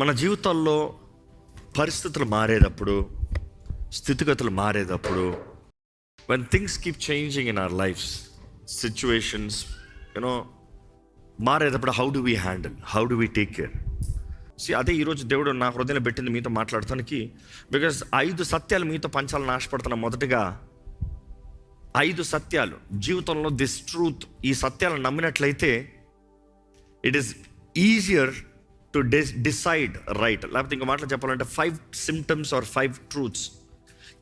మన జీవితాల్లో పరిస్థితులు మారేటప్పుడు, స్థితిగతులు మారేటప్పుడు, when things keep changing in our lives, situations, మారేటప్పుడు how do we handle, how do we take care? అదే ఈరోజు దేవుడు నా హృదయంలో పెట్టింది మీతో మాట్లాడటానికి. బికాజ్ 5 సత్యాలు మీతో పంచాలని ఆశపడుతున్నా. మొదటిగా 5 సత్యాలు జీవితంలో, దిస్ ట్రూత్, ఈ సత్యాలను నమ్మినట్లయితే it is easier to decide right. లేకపోతే ఇంకో మాటలు చెప్పాలంటే 5 సిమ్టమ్స్ ఆర్ 5 ట్రూత్స్.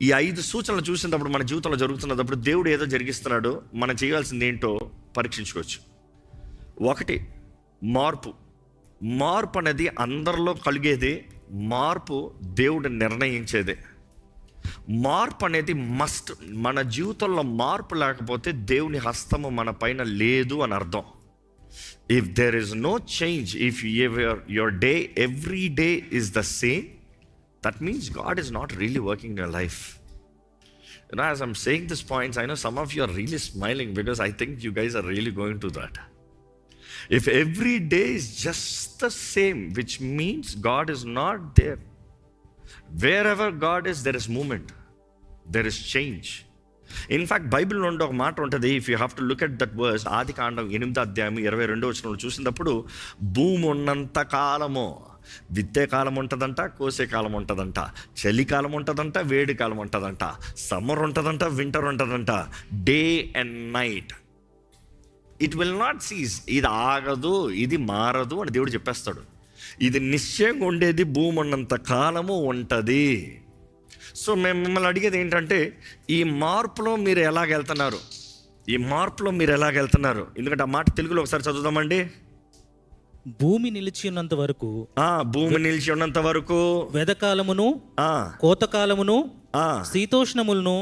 ఈ 5 సూచనలు చూసినప్పుడు మన జీవితంలో జరుగుతున్నప్పుడు దేవుడు ఏదో జరిగిస్తున్నాడో మనం చేయాల్సింది ఏంటో పరీక్షించుకోవచ్చు. 1, మార్పు అనేది అందరిలో కలిగేది. మార్పు దేవుడు నిర్ణయించేదే. మార్పు అనేది మస్ట్. మన జీవితంలో మార్పు లేకపోతే దేవుని హస్తము మన పైన లేదు అని అర్థం. If there is no change, if your day every day is the same, that means God is not really working in your life. As I'm saying these points, I know some of you are really smiling because I think you guys are really going to that. If every day is just the same, which means God is not there. Wherever God is, there is movement, there is change. In fact, Bible లో ఒక మాట ఉంటుంది. If you have to look at that verse, ఆదికాండం 8వ అధ్యాయం 22వ వచనంలో చూసినప్పుడు, భూమి ఉన్నంత కాలము విత్తే కాలం ఉంటుందంట, కోసే కాలం ఉంటుందంట, చలికాలం ఉంటుందంట, వేడి కాలం ఉంటుందంట, సమ్మర్ ఉంటుందంట, వింటర్ ఉంటుందంట, day and night. It will not seize. ఇది ఆగదు, ఇది మారదు అని దేవుడు చెప్పేస్తాడు. ఇది నిశ్చయంగా ఉండేది, భూమి ఉన్నంత కాలము ఉంటుంది. సో మేము మిమ్మల్ని అడిగేది ఏంటంటే, ఈ మార్పులో మీరు ఎలాగెళ్తున్నారు? ఎందుకంటే ఆ మాట తెలుగులో ఒకసారి చదువుదామండి. భూమి నిలిచి ఉన్నంత వరకు వెదకాలమును, కోతకాలమును, శీతోష్ణములను,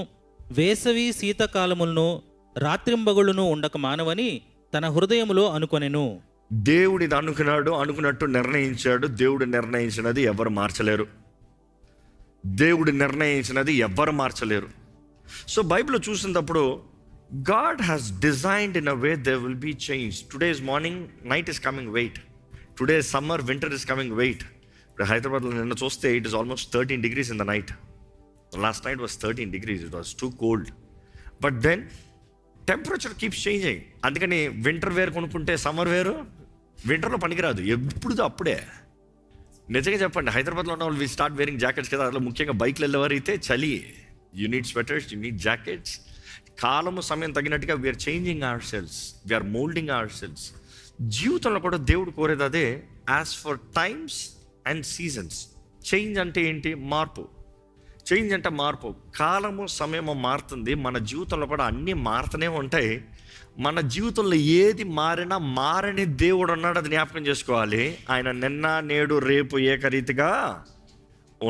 వేసవి శీతకాలములను, రాత్రింబగుళ్ళను ఉండక మానవని తన హృదయములో అనుకొనెను. దేవుడు ఇది అనుకున్నట్టు నిర్ణయించాడు. దేవుడు నిర్ణయించినది ఎవరు మార్చలేరు. సో బైబిల్లో చూసినప్పుడు God has designed in a way there will be change. Today is morning, night is coming, wait. Today summer, winter is coming, wait. ఇప్పుడు హైదరాబాద్లో నిన్న చూస్తే it is almost 13 degrees in the night. Last night was 13 degrees. It was too cold. But then temperature keeps changing. అందుకని winter wear కొనుక్కుంటే summer వేరు వింటర్లో పనికిరాదు, ఎప్పుడుదో అప్పుడే. నిజంగా చెప్పండి, హైదరాబాద్లో ఉన్న వాళ్ళు స్టార్ట్ వేరింగ్ జాకెట్స్ కదా. అట్లా ముఖ్యంగా బైక్లు వెళ్ళేవారు అయితే చలి, you need sweaters, you need jackets. కాలము సమయం తగినట్టుగా we're changing our selves, we're moulding our selves. జీవితంలో కూడా దేవుడు కోరేది అదే. As for times and seasons. Change అంటే ఏంటి? మార్పు. కాలము సమయము మారుతుంది. మన జీవితంలో కూడా అన్నీ మారుతూనే ఉంటాయి. మన జీవితంలో ఏది మారినా మారని దేవుడు ఉన్నాడు, అది జ్ఞాపకం చేసుకోవాలి. ఆయన నిన్న, నేడు, రేపు ఏకరీతిగా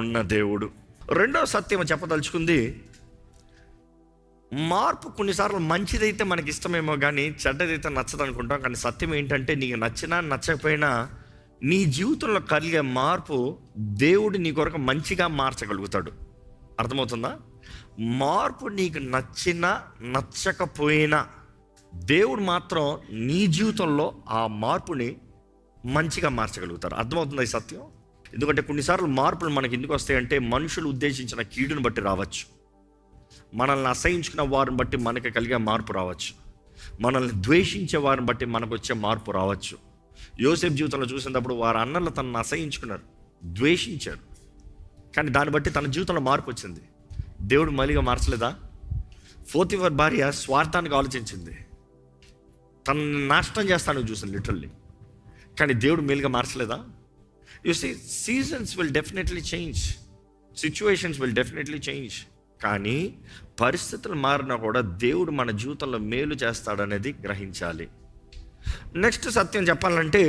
ఉన్న దేవుడు. రెండో సత్యం చెప్పదలుచుకుంది, మార్పు కొన్నిసార్లు మంచిదైతే మనకి ఇష్టమేమో కానీ చెడ్డదైతే నచ్చదు అనుకుంటాం. కానీ సత్యం ఏంటంటే, నీకు నచ్చినా నచ్చకపోయినా నీ జీవితంలో కలిగే మార్పు దేవుడు నీ కొరకు మంచిగా మార్చగలుగుతాడు. అర్థమవుతుందా? మార్పు నీకు నచ్చినా నచ్చకపోయినా దేవుడు మాత్రం నీ జీవితంలో ఆ మార్పుని మంచిగా మార్చగలుగుతారు. అర్థమవుతుందా ఈ సత్యం? ఎందుకంటే కొన్నిసార్లు మార్పులు మనకి ఎందుకు వస్తాయంటే, మనుషులు ఉద్దేశించిన కీడును బట్టి రావచ్చు, మనల్ని అసహించుకున్న వారిని బట్టి మనకి కలిగే మార్పు రావచ్చు, మనల్ని ద్వేషించే వారిని బట్టి మనకు వచ్చే మార్పు రావచ్చు. యోసేపు జీవితంలో చూసినప్పుడు వారి అన్నలు తనను అసహించుకున్నారు, ద్వేషించారు, కానీ దాన్ని బట్టి తన జీవితంలో మార్పు వచ్చింది. దేవుడు మళ్ళీగా మార్చలేదా? పోతీఫర్ భార్య స్వార్థానికి ఆలోచించింది, తనని నాశనం చేస్తాను చూసింది లిటరల్లీ, కానీ దేవుడు మేలుగా మార్చలేదా? You see, seasons will definitely change, situations will definitely change. కానీ పరిస్థితులు మారినా కూడా దేవుడు మన జీవితంలో మేలు చేస్తాడనేది గ్రహించాలి. నెక్స్ట్ సత్యం చెప్పాలంటే,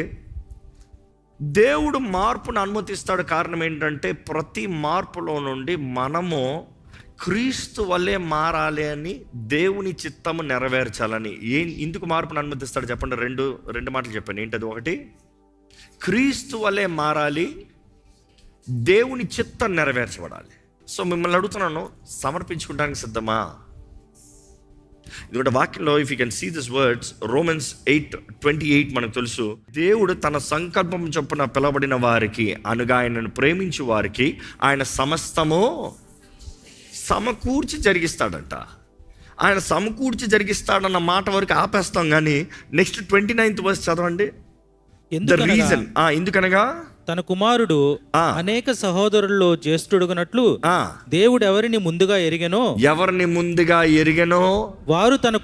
దేవుడు మార్పును అనుమతిస్తాడు. కారణం ఏంటంటే, ప్రతి మార్పులో నుండి మనము క్రీస్తు వల్లే మారాలి అని, దేవుని చిత్తము నెరవేర్చాలని. ఎందుకు మార్పును అనుమతిస్తాడు చెప్పండి? రెండు మాటలు చెప్పాను. ఏంటది? ఒకటి, క్రీస్తు వల్లే మారాలి, దేవుని చిత్తం నెరవేర్చబడాలి. సో మిమ్మల్ని అడుగుతున్నాను, సమర్పించుకోవడానికి సిద్ధమా? ఎందుకంటే వాక్యంలో if you can see this words, Romans 8:28 మనకు తెలుసు, దేవుడు తన సంకల్పం చొప్పున పిలవబడిన వారికి అనగా ఆయనను ప్రేమించు వారికి ఆయన సమస్తము సమకూర్చి జరిగిస్తాడంట. ఆయన సమకూర్చి జరిగిస్తాడన్న మాట వరకు ఆపేస్తాం, కానీ నెక్స్ట్ 29th వర్స్ చదవండి. ద రీజన్, ఎందుకనగా తన కుమారుడు అనేక సహోదరుల్లో జ్యేష్ఠుడుగునట్లు దేవుడు ఎవరిని ముందుగా ఎరిగెనో వారు తన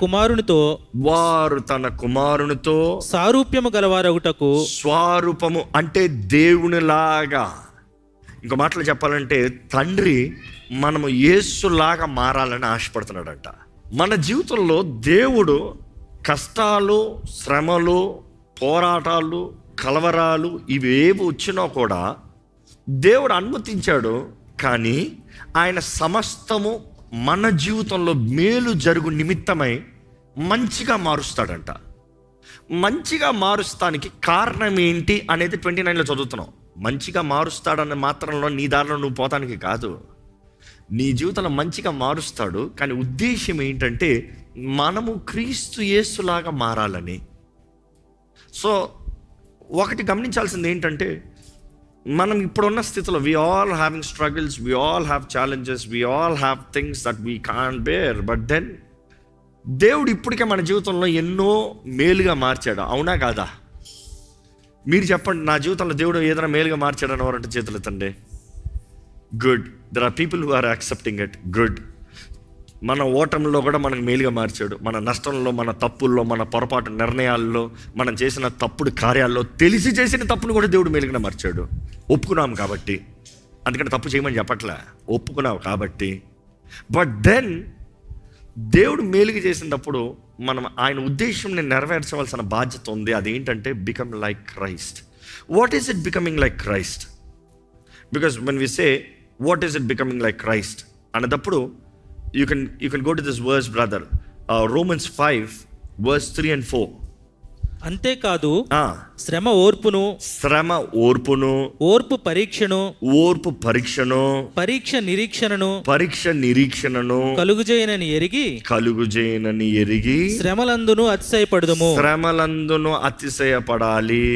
కుమారునితో సారూప్యము గలవారగుటకు, స్వరూపము అంటే దేవునిలాగా. ఇంకో మాటలు చెప్పాలంటే తండ్రి మనము యేసులాగా మారాలని ఆశపడుతున్నాడంట. మన జీవితంలో దేవుడు కష్టాలు, శ్రమలు, పోరాటాలు, కలవరాలు ఇవి ఏవి వచ్చినా కూడా దేవుడు అనుమతించాడు, కానీ ఆయన సమస్తము మన జీవితంలో మేలు జరుగు నిమిత్తమై మంచిగా మారుస్తాడంట. మంచిగా మారుస్తానికి కారణం ఏంటి అనేది 29లో చదువుతున్నాం. మంచిగా మారుస్తాడన్న మాత్రంలో నీ దారిలో నువ్వు పోతానికి కాదు, నీ జీవితంలో మంచిగా మారుస్తాడు. కానీ ఉద్దేశం ఏంటంటే మనము క్రీస్తు యేసులాగా మారాలని. సో ఒకటి గమనించాల్సింది ఏంటంటే, మనం ఇప్పుడున్న స్థితిలో we all having struggles, we all have challenges, we all have things that we can't bear. But then దేవుడు ఇప్పటికే మన జీవితంలో ఎన్నో మేలుగా మార్చాడు, అవునా కాదా? మీరు చెప్పండి, నా జీవితంలో దేవుడు ఏదైనా మేలుగా మార్చాడు అనేవారంటే చేతులు ఎత్తండి. Good. There are people who are accepting it. Good. మన ఓటమిలో కూడా మనకు మేలుగా మార్చాడు. మన నష్టంలో, మన తప్పుల్లో, మన పొరపాటు నిర్ణయాల్లో, మనం చేసిన తప్పుడు కార్యాల్లో, తెలిసి చేసిన తప్పును కూడా దేవుడు మేలుగా మార్చాడు. ఒప్పుకున్నాం కాబట్టి, అందుకని తప్పు చేయమని చెప్పట్లే, ఒప్పుకున్నావు కాబట్టి. బట్ దెన్ దేవుడు మేలుగా చేసినప్పుడు మనం ఆయన ఉద్దేశంని నెరవేర్చవలసిన బాధ్యత ఉంది. అదేంటంటే become like Christ. What is it becoming like Christ? Because when we say what is it becoming like Christ అనేటప్పుడు you can go to this verse, brother, Romans 5:3 and 4. అంతేకాదు శ్రమ ఓర్పును, ఓర్పు పరీక్షను, పరీక్ష నిరీక్షణను కలుగుజేయనని ఎరిగి శ్రమలందును అతిశయపడాలి.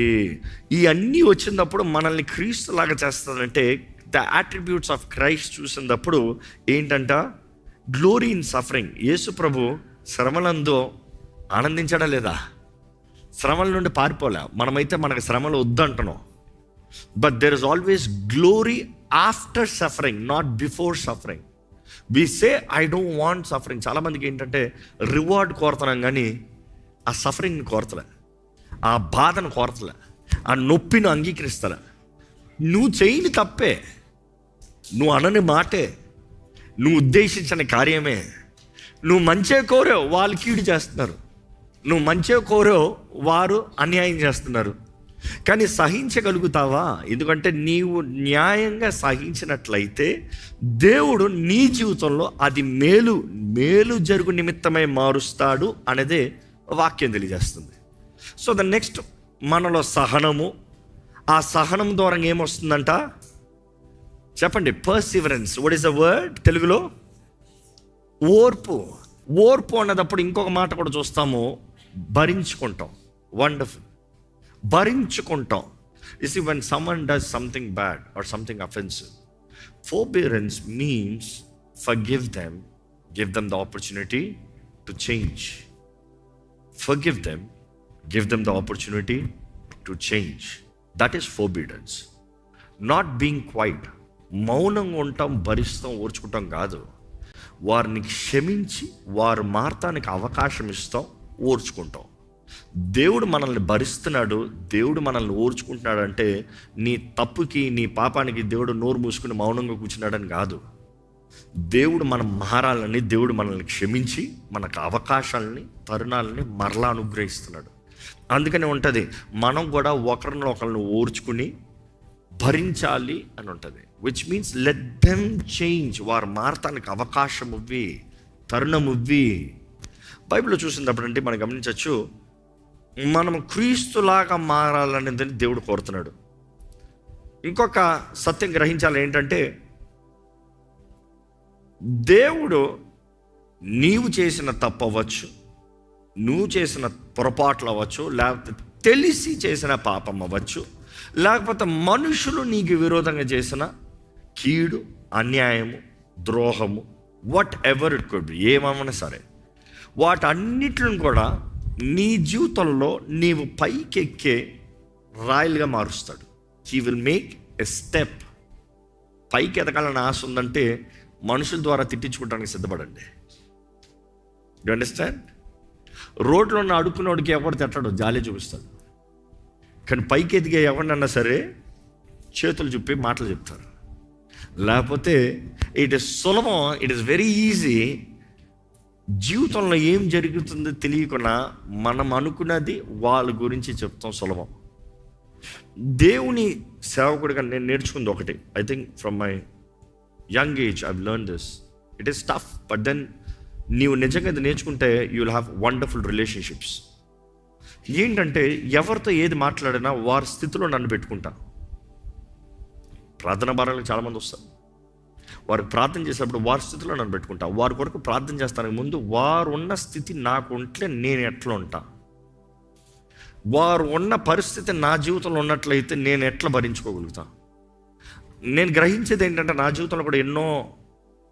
ఈ అన్నీ వచ్చినప్పుడు మనల్ని క్రీస్తు లాగా చేస్తాడంటే ద అట్రిబ్యూట్స్ ఆఫ్ క్రైస్ట్ చూసినప్పుడు ఏంటంట? Glory in suffering. యేసు ప్రభు శ్రమలందు ఆనందించడా లేదా? శ్రమల నుండి పారిపోలే. మనమైతే మనకు శ్రమలు వద్దంటున్నాం. But there is always glory after suffering, not before suffering. We say I don't want suffering. చాలామందికి ఏంటంటే రివార్డ్ కోరుతున్నాం, కానీ ఆ సఫరింగ్ని కోరతలే, ఆ బాధను కోరతలే, ఆ నొప్పిని అంగీకరిస్తలే. నువ్వు చేయని తప్పే, నువ్వు అనని మాటే, నువ్వు ఉద్దేశించిన కార్యమే. నువ్వు మంచే కోరావు, వాళ్ళు కీడు చేస్తున్నారు. నువ్వు మంచే కోరావు, వారు అన్యాయం చేస్తున్నారు. కానీ సహించగలుగుతావా? ఎందుకంటే నీవు న్యాయంగా సహించినట్లయితే దేవుడు నీ జీవితంలో అది మేలు జరుగు నిమిత్తమై మారుస్తాడు అనేదే వాక్యం తెలియజేస్తుంది. సో ద నెక్స్ట్ మనలో సహనము. ఆ సహనం ద్వారా ఏమొస్తుందంట? చెప్పండి. Perseverance. What is the word తెలుగులో? ఓర్పు అన్నదప్పుడు ఇంకొక మాట కూడా చూస్తాము, భరించుకుంటాం. Wonderful. భరించుకుంటాం. You see, when someone does something bad or something offensive, forbearance means forgive them, give them the opportunity to change. Forgive them, give them the opportunity to change. That is forbearance. Not being quiet. మౌనంగా ఉంటాం, భరిస్తాం, ఓర్చుకుంటాం కాదు. వారిని క్షమించి వారు మారటానికి అవకాశం ఇస్తాం, ఓర్చుకుంటాం. దేవుడు మనల్ని భరిస్తున్నాడు, దేవుడు మనల్ని ఓర్చుకుంటున్నాడు అంటే నీ తప్పుకి, నీ పాపానికి దేవుడు నోరు మూసుకుని మౌనంగా కూర్చున్నాడని కాదు. దేవుడు మనం మారాలని, దేవుడు మనల్ని క్షమించి మనకు అవకాశాలని, తరుణాలని మరలా అనుగ్రహిస్తున్నాడు. అందుకని ఉంటుంది మనం కూడా ఒకరిని ఓర్చుకుని భరించాలి అని ఉంటుంది. Which means let them change. వారు మారటానికి అవకాశం ఇవ్వి, తరుణం ఇవ్వి. బైబిల్లో చూసినప్పుడు అంటే మనం గమనించవచ్చు, మనం క్రీస్తులాగా మారాలనేది దేవుడు కోరుతున్నాడు. ఇంకొక సత్యం గ్రహించాలి ఏంటంటే, దేవుడు నీవు చేసిన తప్పు అవ్వచ్చు, నువ్వు చేసిన పొరపాట్లు అవ్వచ్చు, లేకపోతే తెలిసి చేసిన పాపం అవ్వచ్చు, లేకపోతే మనుషులు నీకు విరోధంగా చేసిన కీడు, అన్యాయము, ద్రోహము, whatever it could be, ఏమన్నా సరే, వాటన్నిటిని కూడా నీ జీవితంలో నీవు పైకెక్కే రాయలుగా మారుస్తాడు. He will make a step. పైకి ఎదగాలని ఆశ ఉందంటే మనుషుల ద్వారా తిట్టించుకోవడానికి సిద్ధపడండి. You understand? రోడ్లో ఉన్న అడుక్కున్నోడికి ఎవరు తిట్టడు, జాలి చూపిస్తాడు. కానీ పైకి ఎదిగే ఎవరినన్నా సరే చేతులు చూపి మాటలు చెప్తారు. లేకపోతే ఇట్ ఇస్ సులభం, ఇట్ ఈస్ వెరీ ఈజీ. జీవితంలో ఏం జరుగుతుందో తెలియకుండా మనం అనుకున్నది వాళ్ళ గురించి చెప్తాం సులభం. దేవుని సేవకుడిగా నేను నేర్చుకుంది ఒకటి, I think from my young age I learn this. It is tough, but then నీవు నిజంగా ఇది నేర్చుకుంటే you will have wonderful relationships. ఏంటంటే ఎవరితో ఏది మాట్లాడినా వారి స్థితిలో నన్ను పెట్టుకుంటా. ప్రార్థన భారాలకు చాలామంది వస్తారు, వారికి ప్రార్థన చేసేటప్పుడు వారి స్థితిలో నన్ను పెట్టుకుంటా. వారి కొరకు ప్రార్థన చేస్తానికి ముందు వారు ఉన్న స్థితి నాకు ఉంటే నేను ఎట్లా ఉంటా, వారు ఉన్న పరిస్థితి నా జీవితంలో ఉన్నట్లయితే నేను ఎట్లా భరించుకోగలుగుతా. నేను గ్రహించేది ఏంటంటే నా జీవితంలో కూడా ఎన్నో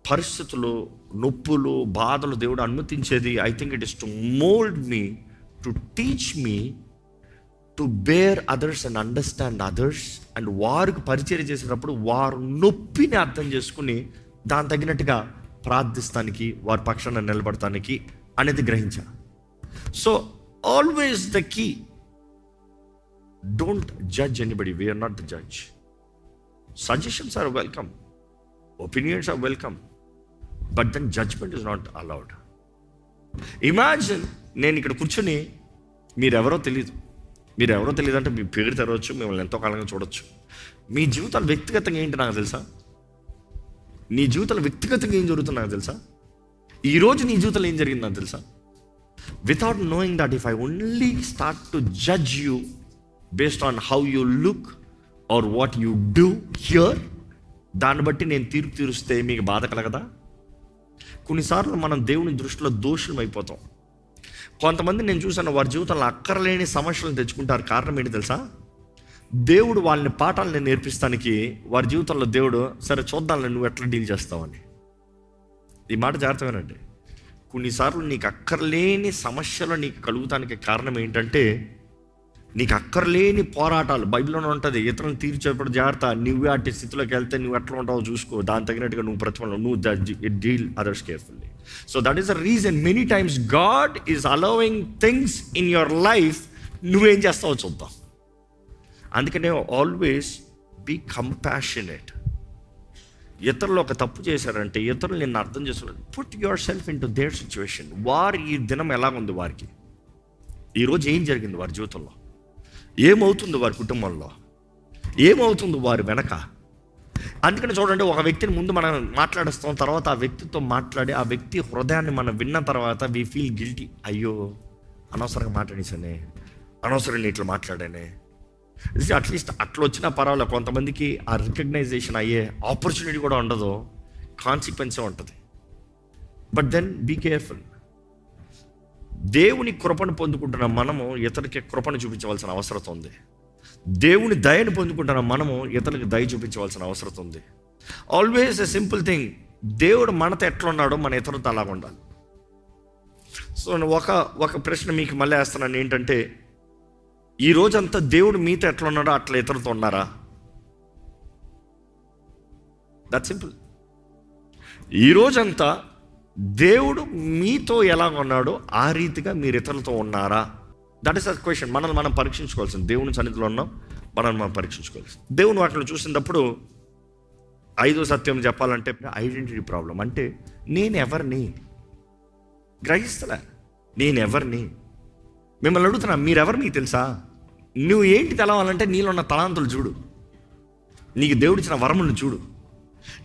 పరిస్థితులు, నొప్పులు, బాధలు దేవుడు అనుమతించేది. I think it is to mould me, to teach me to bear others and understand others. And వారికి పరిచయం చేసేటప్పుడు వారు నొప్పిని అర్థం చేసుకుని దాని తగినట్టుగా ప్రార్థిస్తానికి, వారి పక్షాన నిలబడటానికి అనేది గ్రహించా. So always the key, don't judge anybody, we are not the judge. Suggestions are welcome, opinions are welcome, but then judgement is not allowed. Imagine నేను ఇక్కడ కూర్చొని మీరెవరో తెలియదు అంటే మీ పేరు తెరవచ్చు, మిమ్మల్ని ఎంతో కాలంగా చూడొచ్చు. మీ జీవితాలు వ్యక్తిగతంగా ఏంటి నాకు తెలుసా? నీ జీవితాలు వ్యక్తిగతంగా ఏం జరుగుతుంది నాకు తెలుసా? ఈరోజు నీ జీవితంలో ఏం జరిగింది నాకు తెలుసా? Without knowing that, if I only start to judge you based on how you look or what you do here, దాన్ని బట్టి నేను తీర్పు తీరుస్తే మీకు బాధ కలగదా? కొన్నిసార్లు మనం దేవుని దృష్టిలో దోషులం అయిపోతాం. కొంతమంది నేను చూసాను, వారి జీవితంలో అక్కర్లేని సమస్యలను తెచ్చుకుంటారు. కారణం ఏంటి తెలుసా? దేవుడు వాళ్ళని పాఠాలను నేర్పిస్తానికి వారి జీవితంలో దేవుడు సరే చూద్దాంలే నువ్వు ఎట్లా డీల్ చేస్తావని. ఈ మాట జాగ్రత్తమేనండి. కొన్నిసార్లు నీకు అక్కర్లేని సమస్యలు నీకు కలుగుతానికి కారణం ఏంటంటే నీకు అక్కర్లేని పోరాటాలు. బైబిల్లోనే ఉంటుంది, ఇతరులను తీర్చేప్పుడు జాగ్రత్త, నువ్వే అట్టి స్థితిలోకి వెళ్తే నువ్వు ఎట్లా ఉంటావో చూసుకో, దాని తగినట్టుగా నువ్వు ప్రతిఫలం, నువ్వు deal others carefully. So that is the reason many times God is allowing things in your life. నువ్వేం చేస్తావో చూద్దాం. అందుకనే ఆల్వేస్ బీ కంపాషనేట్. ఇతరులు ఒక తప్పు చేశారంటే ఇతరులు నిన్ను అర్థం చేస్తున్నారు. Put your self in to their situation. వారు ఈ దినం ఎలాగుంది, వారికి ఈరోజు ఏం జరిగింది, వారి జీవితంలో ఏమవుతుంది, వారి కుటుంబంలో ఏమవుతుంది, వారి వెనక. అందుకని చూడండి, ఒక వ్యక్తిని ముందు మనం మాట్లాడేస్తాం, తర్వాత ఆ వ్యక్తితో మాట్లాడి ఆ వ్యక్తి హృదయాన్ని మనం విన్న తర్వాత వీ ఫీల్ గిల్టీ. అయ్యో అనవసరంగా మాట్లాడేసానే, అనవసరంగా ఇట్లా మాట్లాడానే. అట్లీస్ట్ అట్లా వచ్చినా పర్వాలేదు. కొంతమందికి ఆ రికగ్నైజేషన్ అయ్యే ఆపర్చునిటీ కూడా ఉండదు, కాన్సిక్వెన్సే ఉంటుంది. But then be careful. దేవుని కృపను పొందుకుంటున్న మనము ఇతరులకి కృపను చూపించవలసిన అవసరం ఉంది. దేవుని దయను పొందుకుంటున్న మనము ఇతరులకు దయ చూపించవలసిన అవసరం ఉంది. ఆల్వేస్ ఎ సింపుల్ థింగ్, దేవుడు మనతో ఎట్లా ఉన్నాడో మన ఇతరులతో అలాగ ఉండాలి. సో ఒక ప్రశ్న మీకు మళ్ళీ వేస్తున్నాను, ఏంటంటే ఈ రోజంతా దేవుడు మీతో ఎట్లా ఉన్నాడో అట్లా ఇతరులతో ఉన్నారా? That simple. ఈ రోజంతా దేవుడు మీతో ఎలా ఉన్నాడో ఆ రీతిగా మీరు ఇతరులతో ఉన్నారా? That is the question. మనల్ని మనం పరీక్షించుకోవాల్సింది. దేవుని సన్నిధిలో ఉన్నాం, మనల్ని మనం పరీక్షించుకోవాల్సింది. దేవుని వాటిని చూసినప్పుడు 5వ సత్యం చెప్పాలంటే ఐడెంటిటీ ప్రాబ్లం. అంటే నేను ఎవరిని గ్రహిస్తలే, నేను ఎవరిని. మిమ్మల్ని అడుగుతున్నా, మీరెవరు మీకు తెలుసా? నువ్వు ఏంటి తెలవాలంటే నీలో ఉన్న తలాంతులు చూడు, నీకు దేవుడిచ్చిన వరములను చూడు.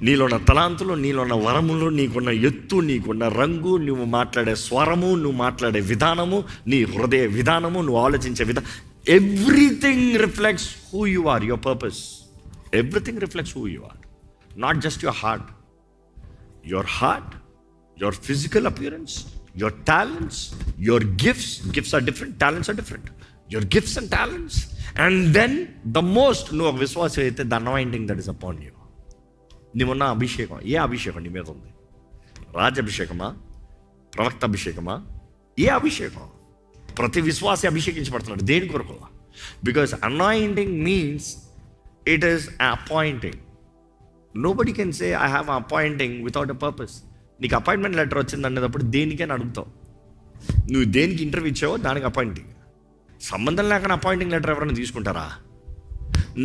నీలో ఉన్న తలాంతులు, నీలో ఉన్న వరములు, నీకున్న ఎత్తు, నీకున్న రంగు, నువ్వు మాట్లాడే స్వరము, నువ్వు మాట్లాడే విధానము, నీ హృదయ విధానము, నువ్వు ఆలోచించే విధానం, everything reflects who you are, your purpose. Everything reflects who you are, not just your heart. Your heart your physical appearance, your talents, your gifts are different, talents are different. Your gifts and talents, and then the most, నువ్వు ఒక విశ్వాసం అయితే the anointing that is upon you. నీవున్న అభిషేకం, ఏ అభిషేకం నీ మీద ఉంది? రాజాభిషేకమా, ప్రవక్త అభిషేకమా, ఏ అభిషేకం? ప్రతి విశ్వాసి అభిషేకించబడుతున్నాడు. దేని కొరకు? Because anointing means it is appointing. Nobody can say I have appointing without a purpose. నీకు అపాయింట్మెంట్ లెటర్ వచ్చింది అనేటప్పుడు దేనికైనా అడుగుతావు. నువ్వు దేనికి ఇంటర్వ్యూ ఇచ్చావో దానికి అపాయింటింగ్. సంబంధం లేకుండా అపాయింటింగ్ లెటర్ ఎవరైనా తీసుకుంటారా?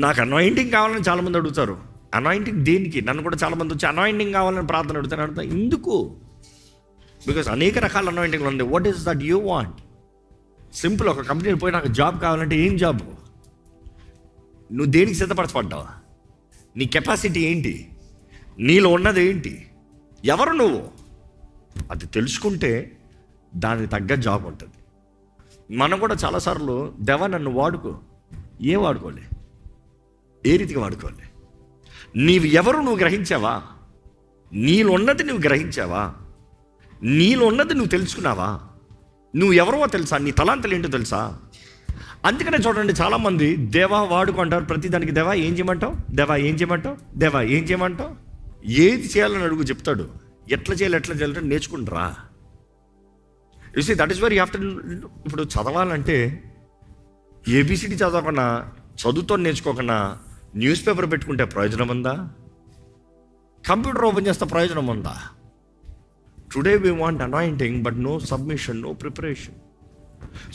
నాకు అనాయింటింగ్ కావాలని చాలామంది అడుగుతారు. అనాయింటింగ్ దేనికి? నన్ను కూడా చాలామంది వచ్చి అనాయింటింగ్ కావాలని ప్రార్థన అడుగుతాను. ఎందుకు? బికాస్ అనేక రకాల అనాయింటింగ్లు ఉంది. What is that you want? Simple, ఒక కంపెనీకి పోయి నాకు జాబ్ కావాలంటే ఏం జాబ్? నువ్వు దేనికి సిద్ధపరచబడ్డావు? నీ కెపాసిటీ ఏంటి? నీలో ఉన్నది ఏంటి? ఎవరు నువ్వు? అది తెలుసుకుంటే దానికి తగ్గ జాబ్ ఉంటుంది. మనం కూడా చాలాసార్లు దేవా నన్ను వాడుకో. ఏం వాడుకోలే? ఏ రీతిగా వాడుకోలే? నీవు ఎవరు నువ్వు గ్రహించావా? నీలో ఉన్నది నువ్వు గ్రహించావా? నీలో ఉన్నది నువ్వు తెలుసుకున్నావా? నువ్వు ఎవరో తెలుసా? నీ తలాంతలు ఏంటో తెలుసా? అందుకనే చూడండి, చాలామంది దేవా వాడుకుంటారు. ప్రతిదానికి దేవా ఏం చేయమంటావు, దేవా ఏం చేయమంటావు, దేవా ఏం చేయమంటావు. ఏది చేయాలని అడుగు, చెప్తాడు. ఎట్లా చేయాలంటే నేర్చుకుంటారా? You see that is very after. ఇప్పుడు చదవాలంటే ఏబిసిడి చదవకుండా, చదువుతో నేర్చుకోకుండా న్యూస్ పేపర్ పెట్టుకుంటే ప్రయోజనం ఉందా? కంప్యూటర్ ఓపెన్ చేస్తే ప్రయోజనం ఉందా? Today we want anointing but no submission, no preparation.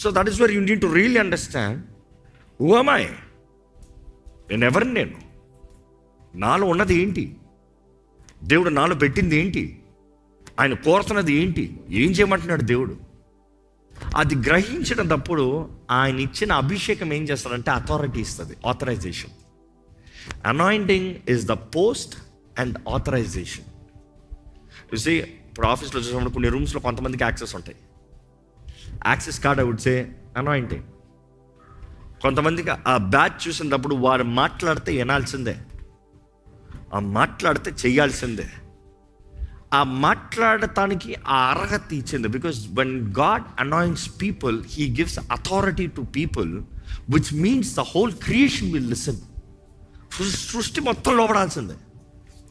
So that is where you need to really understand who am I. నేను ఎవరిని? నేను నాలో ఉన్నది ఏంటి? దేవుడు నాలో పెట్టింది ఏంటి? ఆయన కోరుతున్నది ఏంటి? ఏం చేయమంటున్నాడు దేవుడు? అది గ్రహించడం తప్పుడు ఆయన ఇచ్చిన అభిషేకం ఏం చేస్తాడంటే అథారిటీ ఇస్తుంది, authorization. Anointing is the post and authorization. చూసి ఇప్పుడు ఆఫీస్లో చూసినప్పుడు కొన్ని రూమ్స్లో కొంతమందికి యాక్సెస్ ఉంటాయి. Access card I would say anointing. కొంతమందికి ఆ బ్యాచ్ చూసినప్పుడు వారు మాట్లాడితే వినాల్సిందే, ఆ మాట్లాడితే చేయాల్సిందే. ఆ మాట్లాడటానికి ఆ అర్హత ఇచ్చింది. Because when God anoints people, he gives authority to people, which means the whole creation will listen. సృష్టి మొత్తం లోపడాల్సిందే.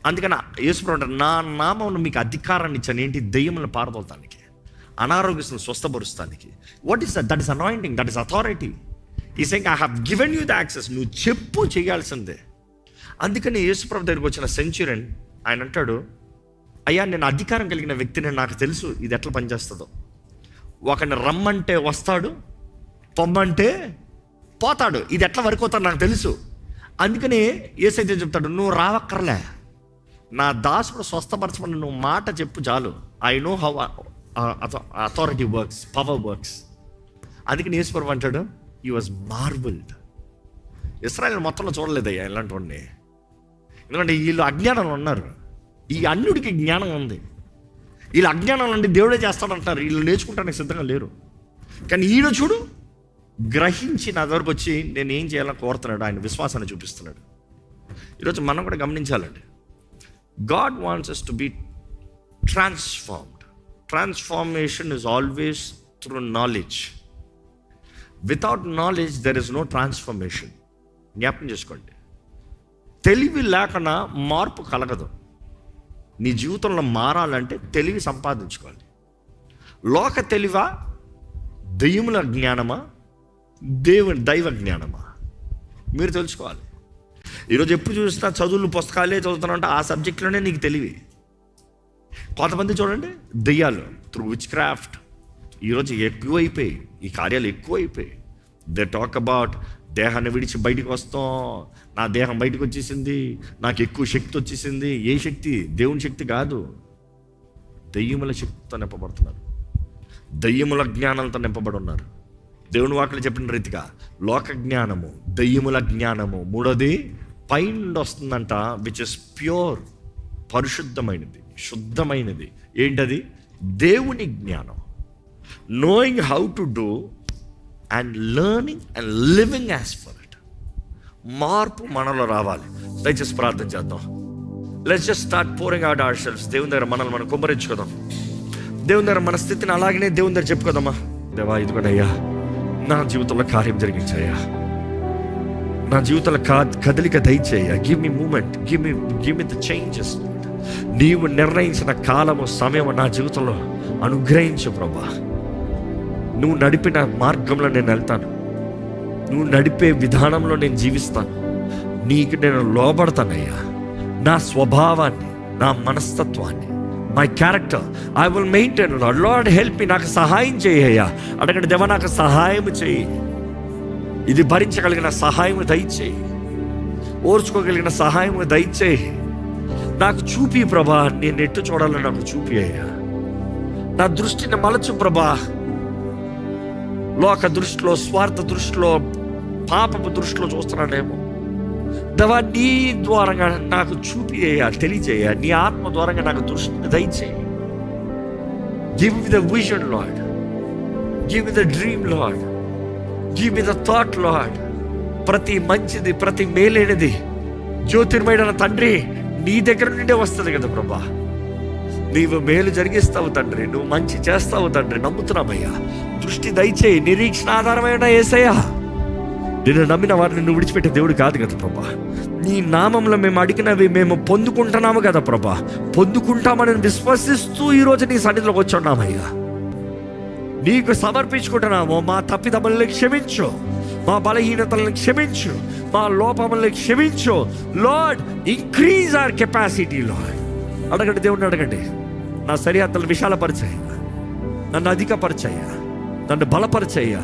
అందుకని యేసుప్రభువు అంటారు, నా నామమున మీకు అధికారాన్ని ఇచ్చాను. ఏంటి? దెయ్యములను పారదోలటానికి, అనారోగ్యను స్వస్థపరుస్తానికి. What is that? That is anointing, that is authority. He saying I have given you the access. నువ్వు చెప్పు, చేయాల్సిందే. అందుకని యేసుప్రభువు దగ్గరికి వచ్చిన సెంచురియన్ ఆయన అంటాడు, అయ్యా నేను అధికారం కలిగిన వ్యక్తిని, నాకు తెలుసు ఇది ఎట్లా పనిచేస్తుందో. ఒకరిని రమ్మంటే వస్తాడు, పొమ్మంటే పోతాడు. ఇది ఎట్లా వరకు అవుతాడు నాకు తెలుసు. అందుకని యేసైతే చెప్తాడు, నువ్వు రావక్కర్లే, నా దాసుడు స్వస్థపరచమని నువ్వు మాట చెప్పు చాలు. I know how authority works, power works. అందుకని యేసుప్రభువు అంటాడు, హి వాజ్ మార్వెల్డ్. ఇశ్రాయేల్ మొత్తంలో చూడలేదయ్యా ఇలాంటి వాడిని. ఎందుకంటే వీళ్ళు అజ్ఞానంలో ఉన్నారు. ఈ అన్యుడికి జ్ఞానం ఉంది. వీళ్ళు అజ్ఞానం నుండి దేవుడే చేస్తాడంటారు. వీళ్ళు నేర్చుకుంటానికి సిద్ధంగా లేరు. కానీ ఈయన చూడు, గ్రహించి నా దగ్గరకు వచ్చి నేను ఏం చేయాలని కోరుతున్నాడు. ఆయన విశ్వాసాన్ని చూపిస్తున్నాడు. ఈరోజు మనం కూడా గమనించాలండి. God wants us to be transformed. Transformation is always through knowledge. Without knowledge there is no transformation. జ్ఞాపకం చేసుకోండి. తెలివి లేకుండా మార్పు కలగదు. నీ జీవితంలో మారాలంటే తెలివి సంపాదించుకోవాలి. లోక తెలివా, దెయ్యముల జ్ఞానమా, దైవ జ్ఞానమా, మీరు తెలుసుకోవాలి. ఈరోజు ఎప్పుడు చూసినా చదువులు పుస్తకాలే చదువుతానంటే ఆ సబ్జెక్ట్లోనే నీకు తెలివి. కొంతమంది చూడండి, దెయ్యాలు త్రూ విచ్ క్రాఫ్ట్ ఈరోజు ఎక్కువైపోయి, ఈ కార్యాలు ఎక్కువైపోయి. దే టాక్ అబౌట్ దేహాన్ని విడిచి బయటికి వస్తాం, నా దేహం బయటకు వచ్చేసింది, నాకు ఎక్కువ శక్తి వచ్చేసింది. ఏ శక్తి? దేవుని శక్తి కాదు. దెయ్యముల శక్తితో నింపబడుతున్నారు, దెయ్యముల జ్ఞానంతో నింపబడి ఉన్నారు. దేవుని వాక్యం చెప్పిన రీతిగా లోక జ్ఞానము, దెయ్యముల జ్ఞానము. మూడోది పైనుండి వస్తుందంట, విచ్ ఇస్ ప్యూర్, పరిశుద్ధమైనది, శుద్ధమైనది. ఏంటది? దేవుని జ్ఞానం. Knowing how to do and learning and living as for it. మార్పు మనలో రావాలి. దయచేసి ప్రార్థన చేద్దాం. Let's just start pouring out ourselves. దేవుని దగ్గర మనల్ని మనం కుమ్మరించుకుందాం. దేవుని దగ్గర మన స్థితిని అలాగనే దేవుని దగ్గర చెప్పుకోదమ్మా. దేవా, ఇదిగోనయ్యా నా జీవితంలో కార్యం జరిగించాయా, నా జీవితంలో కదలిక దయచేయ. Give me moment, give me the changes. నీవు నిర్ణయించిన కాలము సమయము నా జీవితంలో అనుగ్రహించు ప్రభా. నువ్వు నడిపిన మార్గంలో నేను వెళ్తాను, నువ్వు నడిపే విధానంలో నేను జీవిస్తాను, నీకు నేను లోబడతానయ్యా. నా స్వభావాన్ని, నా మనస్తత్వాన్ని, my character I will maintain. Lord help me. నాకు సహాయం చేయ్యా. అడగండి, దేవా నాకు సహాయం చేయి. ఇది భరించగలిగిన సహాయం దయచేయి, ఓర్చుకోగలిగిన సహాయం దయచేయి. నాకు చూపి ప్రభా, నేను ఎట్టు చూడాలని నాకు చూపి అయ్యా. నా దృష్టిని మలచు ప్రభా. లోక దృష్టిలో, స్వార్థ దృష్టిలో, పాపపు దృష్టిలో చూస్తున్నానేమో. దేవా, నీ ద్వారంగా నాకు చూపి అయ్యా, తెలియజేయ. నీ ఆత్మ ద్వారంగా నాకు దృష్టిని దయచేయి. Give me the vision lord, give me the dream lord, give me the thought lord. ప్రతి మంచిది, ప్రతి మేలైనది జ్యోతిర్మయుడైన తండ్రి నీ దగ్గర నుండే వస్తుంది కదా ప్రభా. నీవు మేలు జరిగిస్తావు తండ్రి, నువ్వు మంచి చేస్తావు తండ్రి. నమ్ముతున్నామయ్యా. దృష్టి దయచేయి. నిరీక్షణ ఆధారమైన యేసయ్యా. నేను నమ్మిన వారిని నువ్వు విడిచిపెట్టే దేవుడు కాదు కదా ప్రభా. నీ నామంలో మేము అడిగినవి మేము పొందుకుంటున్నాము కదా ప్రభా. పొందుకుంటామని విశ్వసిస్తూ ఈరోజు నీ సన్నిధిలోకి వచ్చి ఉన్నామయ్యా. నీకు సమర్పించుకుంటున్నాము. మా తప్పిదములను క్షమించు, మా బలహీనతలను క్షమించు, మా లోపములను క్షమించు. Lord, increase our capacity Lord. అడగండి, దేవుడిని అడగండి. నా సరిహద్దులు విశాలపరిచాయ, నన్ను అధికపరిచాయ, నన్ను బలపరిచాయ.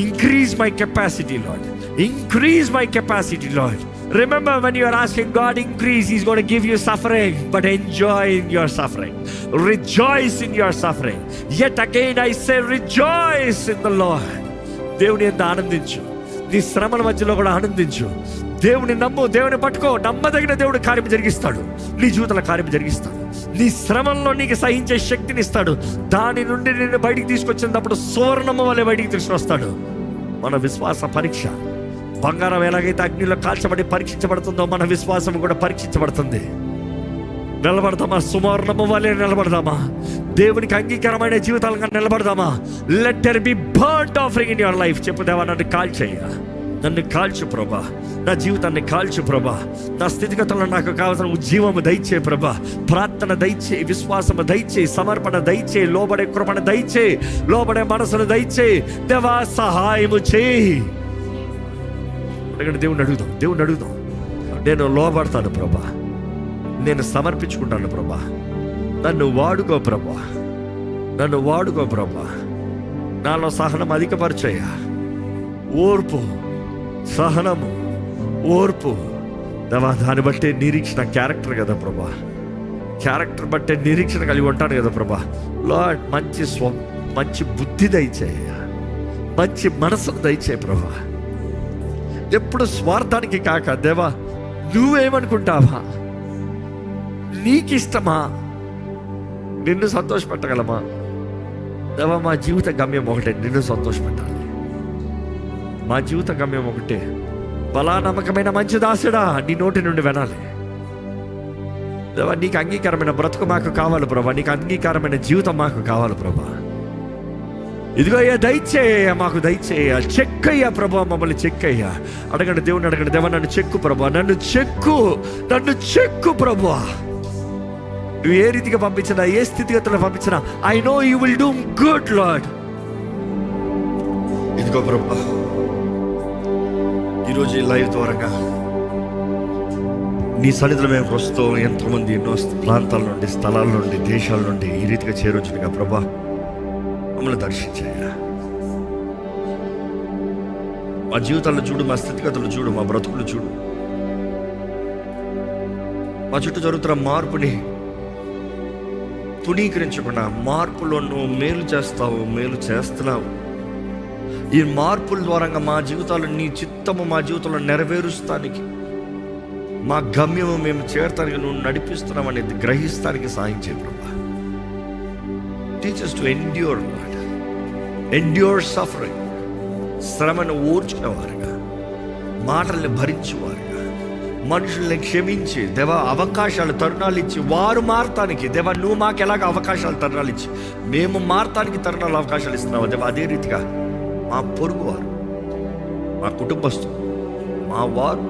Increase my capacity Lord, increase my capacity Lord. Remember, when you are asking God increase, He's going to give you suffering, but enjoy in your suffering. Rejoice in your suffering. Yet again I say, rejoice in the Lord. దేవుని యందు ఆనందించు. నీ శ్రమల మధ్యలో కూడా ఆనందించు. దేవుని నమ్ము, దేవుని పట్టుకో. నమ్మదగిన దేవుడు కార్యం జరిగిస్తాడు. నీ జీవితంలో కార్యం జరిగిస్తాడు. నీ శ్రమంలో నీకు సహించే శక్తిని ఇస్తాడు. దాని నుండి నిన్ను బయటికి తీసుకొచ్చినప్పుడు సువర్ణము వలె బయటికి తీసుకొస్తాడు. మన విశ్వాస పరీక్ష, బంగారం ఎలాగైతే అగ్నిలో కాల్చబడి పరీక్షించబడుతుందో మన విశ్వాసం కూడా పరీక్షించబడుతుంది. నిలబడదామా? సువర్ణము వలె నిలబడదామా? దేవునికి అంగీకారమైన జీవితాలుగా నిలబడదామా? Let there be burned offering in your life. చెప్పు, దేవా నన్ను కాల్చేయ, నన్ను కాల్చు ప్రభా. నా జీవితాన్ని కాల్చు ప్రభా. నా స్థితిగతుల్లో నాకు కావాల్సిన ఉజ్జీవము దయచే ప్రభా. ప్రార్థన దయచే, విశ్వాసము దయచే, సమర్పణ దయచే, లోబడే కృపణ దయచే, లోబడే మనసును దయచే. దేవా సహాయము చేయి. దేవుని అడుగుదాం, దేవుని అడుగుదాం. నేను లోబడతాను ప్రభా, నేను సమర్పించుకుంటాను ప్రభా. నన్ను వాడుకో ప్రభా, నన్ను వాడుకో ప్రభా. నాలో సహనం అధికపరిచయ, ఓర్పు, సహనము, ఓర్పు. దాన్ని బట్టే నిరీక్షణ క్యారెక్టర్ కదా ప్రభా. క్యారెక్టర్ బట్టే నిరీక్షణ కలిగి ఉంటాను కదా ప్రభా. లార్డ్, మంచి బుద్ధి దయచేయ, మంచి మనసును దయచేయ ప్రభా. ఎప్పుడు స్వార్థానికి కాక, దేవా నువ్వేమనుకుంటావా, నీకిష్టమా, నిన్ను సంతోషపెట్టగలమా? దేవా, మా జీవిత గమ్యం ఒకటే, నిన్ను సంతోషపెట్టాలి. మా జీవిత గమ్యం ఒకటే, బలా నమ్మకమైన మంచి దాసుడా నీ నోటి నుండి వినాలి. దేవా, నీకు అంగీకారమైన బ్రతుకు మాకు కావాలి ప్రభా. నీకు అంగీకారమైన జీవితం మాకు కావాలి ప్రభా. ఇదిగో అయ్యా, దయచేయ, మాకు దయచేయ. చెక్కయ్యా ప్రభా, మమ్మల్ని చెక్కయ్యా. అడగండి, దేవుని అడగండి. దేవా నన్ను చెక్కు ప్రభా, నన్ను చెక్కు, నన్ను చెక్కు ప్రభా. నువ్వు ఏ రీతిగా పంపించినా, ఏ స్థితిగతుల్లో పంపించినా, I know you will do good lord. ఇదిగో ప్రభా, ఈరోజు ఈ లైవ్ ద్వారా నీ సన్నిధిలో మేము వస్తూ ఎంతోమంది ఎన్నో ప్రాంతాల నుండి, స్థలాల నుండి, దేశాల నుండి ఈ రీతిగా చేరొచ్చుగా ప్రభా, మమ్మల్ని దర్శించాయా. మా జీవితాల్లో చూడు, మా స్థితిగతులు చూడు, మా బ్రతుకులు చూడు. మా చుట్టూ జరుగుతున్న మార్పుని తునీకరించకుండా, మార్పులో నువ్వు మేలు చేస్తావు, మేలు చేస్తున్నావు. ఈ మార్పుల ద్వారా మా జీవితాలు, నీ చిత్తము మా జీవితంలో నెరవేరుస్తానికి, మా గమ్యము మేము చేరటానికి నువ్వు నడిపిస్తున్నావు అనేది గ్రహిస్తానికి సాయం చేయ ప్రభా. Teach us to endure, Lord. Endure suffering. శ్రమను ఓర్చుకునేవారుగా, మాటల్ని భరించేవారుగా, మనుషుల్ని క్షమించి దేవా అవకాశాలు తరుణాలు ఇచ్చి వారు మారటానికి దేవా నువ్వు మాకు ఎలాగ అవకాశాలు తరుణాలు ఇచ్చి మేము మారటానికి తరుణాలు అవకాశాలు ఇస్తున్నావు దేవా. అదే రీతిగా మా పొరుగు వారు, మా కుటుంబస్తులు, మా వారు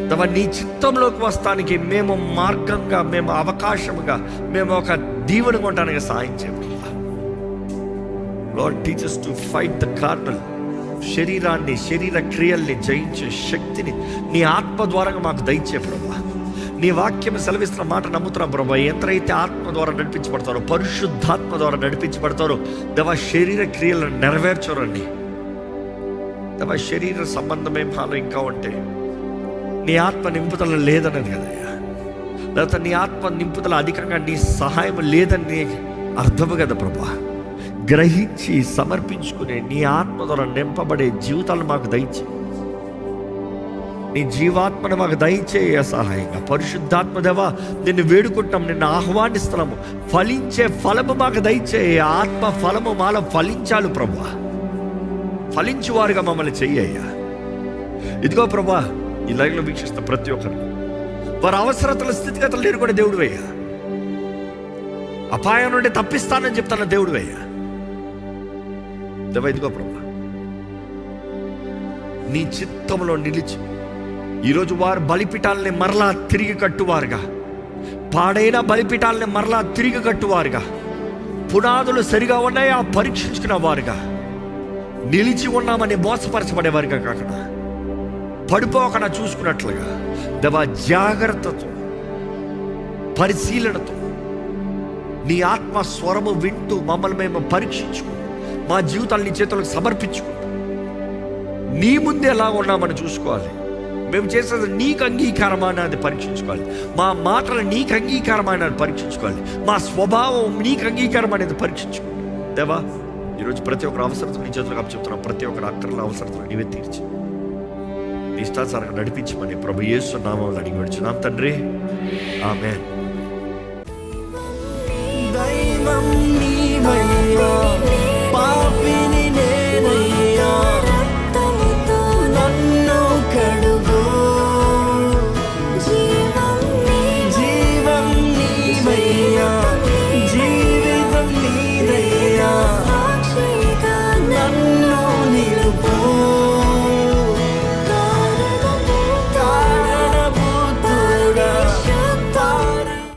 దేవా నీ చిత్తంలోకి వస్తానికి మేము మార్గంగా, మేము అవకాశముగా, మేము ఒక దీవెనగా ఉండడానికి సహాయం చేయండి. Lord teach us to fight the carnal, శరీరాన్ని, శరీర క్రియల్ని జయించే శక్తిని నీ ఆత్మ ద్వారా మాకు దయచే ప్రభా. నీ వాక్యం సెలవిస్తున్న మాట నమ్ముతున్నాం ప్రభా. ఎంతైతే ఆత్మ ద్వారా నడిపించబడతారో, పరిశుద్ధాత్మ ద్వారా నడిపించబడతారో దేవా శరీర క్రియలను నెరవేర్చరండి దేవా. శరీర సంబంధమే మాలో ఇంకా ఉంటే నీ ఆత్మ నింపుదల లేదన్నది కదయ్యా. లేకపోతే నీ ఆత్మ నింపుదల అధికంగా నీ సహాయం లేదని అర్థము కదా ప్రభా. గ్రహించి సమర్పించుకునే నీ ఆత్మ ద్వారా నింపబడే జీవితాలు మాకు దయచే. నీ జీవాత్మను మాకు దయచేయ సహాయంగా. పరిశుద్ధాత్మ దేవా నిన్ను వేడుకుంటాం, నిన్ను ఆహ్వానిస్తున్నాము. ఫలించే ఫలము మాకు దయచేయ. ఆత్మ ఫలము మాలో ఫలించాలి ప్రభా. ఫలించువారుగా మమ్మల్ని చెయ్యయ్యా. ఇదిగో ప్రభా, ఈ లైవ్లో వీక్షిస్తున్న ప్రతి ఒక్కరు వారి అవసరతల స్థితిగతులు నేను కూడా దేవుడు అయ్యా. అపాయం నుండి తప్పిస్తానని చెప్తాను దేవుడు అయ్యా. దేవా ఇదిగో ప్రభా, నీ చిత్తంలో నిలిచి ఈరోజు వారు బలిపీఠాలని మరలా తిరిగి కట్టువారుగా, పాడైన బలిపీఠాలని మరలా తిరిగి కట్టువారుగా, పునాదులు సరిగా ఉన్నాయా పరీక్షించుకున్న వారుగా, నిలిచి ఉన్నామని మోసపరచబడేవారుగా కాకుండా పడిపోకుండా చూసుకున్నట్లుగా దేవా జాగ్రత్తతో, పరిశీలనతో నీ ఆత్మ స్వరము వింటూ మమ్మల్ని మేము పరీక్షించుకుంటూ మా జీవితాలు నీ చేతులకు సమర్పించుకుంటూ నీ ముందు ఎలా ఉన్నామని చూసుకోవాలి. మేము చేసేది నీకు అంగీకారమైన అది పరీక్షించుకోవాలి. మా మాటలు నీకు అంగీకారమైన పరీక్షించుకోవాలి. మా స్వభావం నీకు అంగీకారమైనది పరీక్షించుకోవాలి. దేవా ఈరోజు ప్రతి ఒక్కరు అవసరతలు నీ చేతులకు అప్పచెప్తున్నాం. ప్రతి ఒక్కరు అక్కర్ల అవసరతలు నీవే తీర్చి నీ ఇష్టానుసారంగా నడిపించమని ప్రభు యేసు నామములో అడిగి వచ్చున్నాం తండ్రి, ఆమేన్. దైవం నీవయ్యా.